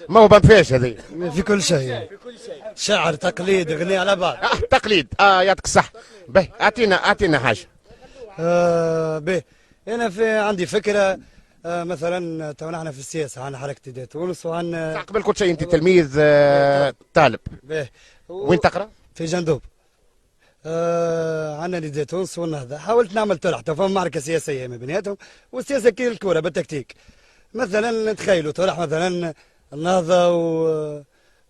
ما هو بان فيش هذه. في كل شيء. شعر، تقليد، اغنية على بعض. تقليد. يعطيك الصح. به اعطينا حاجه. به انا عندي فكره. مثلا تو نحن في السياسه عن حركه دي تونس وعن قبل كل شيء انت تلميذ طالب. به وين تقرا؟ في جندوب. عندنا دي تونس والنهضه. حاولت نعمل طرح تو فما معركه سياسيه ما بيناتهم، والسياسه كي الكوره بالتكتيك. مثلا تخيلوا طرح مثلا النهضه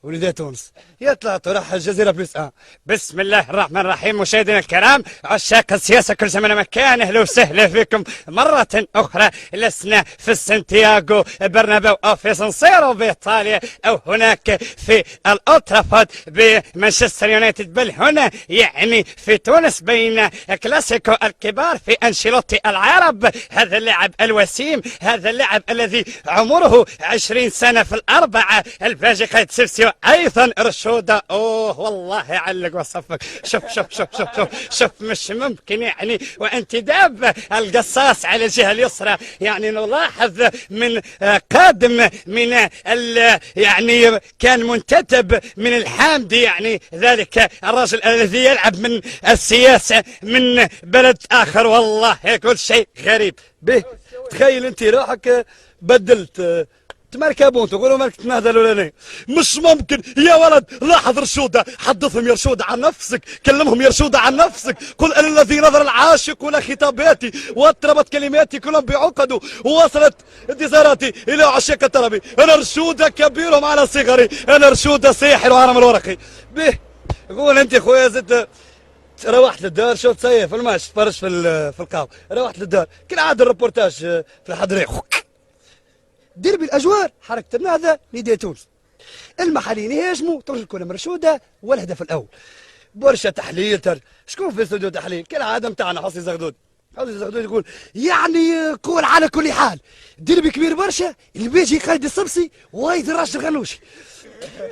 وليدات تونس، يطلع طرح الجزيرة بلس بسم الله الرحمن الرحيم. مشاهدينا الكرام عشاق السياسة كل زمان مكان، أهلا وسهلا بكم مرة أخرى. لسنا في سانتياغو برنابيو أو في سانسيرو بإيطاليا أو هناك في الأوترافورد بمانشستر يونايتد، بل هنا يعني في تونس بين كلاسيكو الكبار في أنشيلوتي العرب. هذا اللاعب الوسيم، هذا اللاعب الذي عمره 20 سنة في الأربعة الباجي سيرسيو ايضا رشوده. اوه والله يعلق وصفك. شوف مش ممكن يعني وانتداب القصاص على الجهه اليسرى. يعني نلاحظ من قادم من يعني كان منتدب من الحامدي، يعني ذلك الرجل الذي يلعب من السياسه من بلد اخر. والله كل شيء غريب. به تخيل انت روحك بدلت تماركابون تقولوا مالك النهضه الاولانيه. مش ممكن يا ولد. لاحظ رشوده، حدثهم يا رشوده عن نفسك، كلمهم يا رشوده عن نفسك. قل انا الذي نظر العاشق الى خطاباتي واطربت كلماتي كلهم بعقد ووصلت انتصاراتي الى عشاق الطربي. انا رشوده كبيرهم على صغري، انا رشوده ساحر وهرم الورقي. به قول انت خويا زدت. روحت للدار شفت سيف الماتش تفرج في القهوه. روحت للدار كالعاده الريبورتاج في الحضريق. ديربي الاجوار حركه النهضه ليدي تونس. المحليين يهاجموا ترجع الكره مرشوده والهدف الاول. برشا تحليل شكون في استوديو تحليل كالعاده نتاعنا حسني زغدود. حسني زغدود يقول يعني قول على كل حال ديربي كبير برشا اللي بيجي خالد السبسي وايضا راشد الغنوشي.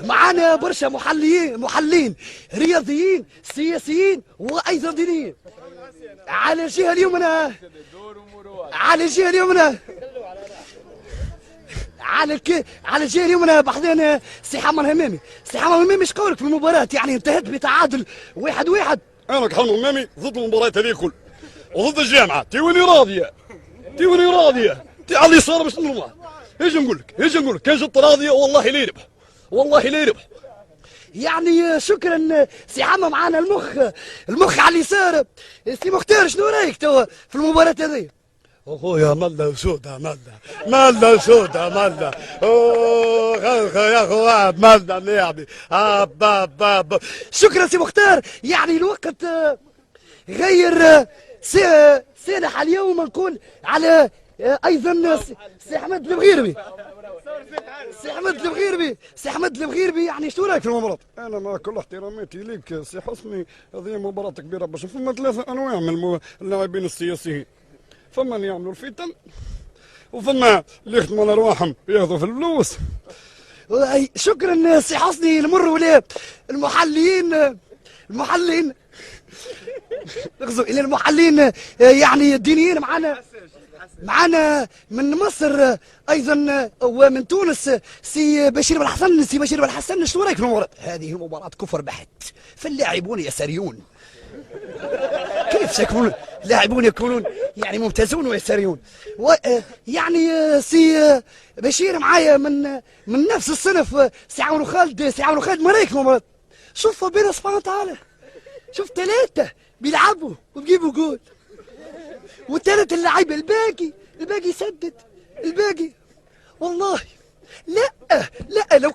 معانا برشا محللين رياضيين سياسيين وايضا دينيين. على الجهه اليمنى على الجهه اليمنى بحذانا سي حمد الهمامي. سي حمد الهمامي ايش قولك في المباراة؟ يعني انتهت بتعادل 1-1. انا كحمد الهمامي ضد المباراة هذه الكل وضد الجامعة. تيوني راضية على اللي صار باش نروح. ايش نقول لك كان جت راضية والله لا يربح. يعني شكرا سي حمد. معانا المخ على اليسار. سي مختار شنو رايك توا في المباراة هذه؟ اخويا مالنا سودة اوه يا اخويا مالنا نعمي. شكرا سي مختار. يعني الوقت غير سانح اليوم نقول على ايضا سي احمد المغيربي. سي احمد المغيربي يعني شنو رايك في المباراة؟ انا مع كل احتراماتي ليك سي حسني، هذه مباراة كبيرة باش فما 3 انواع من اللاعبين السياسيين. فما اللي يعملوا الفتن وفما اللي يخدموا على ياخذوا في الفلوس. شكرا سي حسني. نمر ولا المحللين نغزو الى المحللين يعني الدينيين. معنا من مصر ايضا ومن تونس سي بشير بالحسن. شنو رايك في المباراة؟ هذه مباراة كفر بحت، فاللاعبون يساريون. كيف سيكونون لاعبون يكونون يعني ممتازون ويساريون؟ يعني سي بشير معايا من نفس الصنف سي عمرو خالد. ما رايك في المباراة؟ شوف ربنا سبحانه وتعالى. شوف 3 بيلعبوا وبيجيبوا جول، والثالث اللعيبه الباقي يسدد. والله لا لو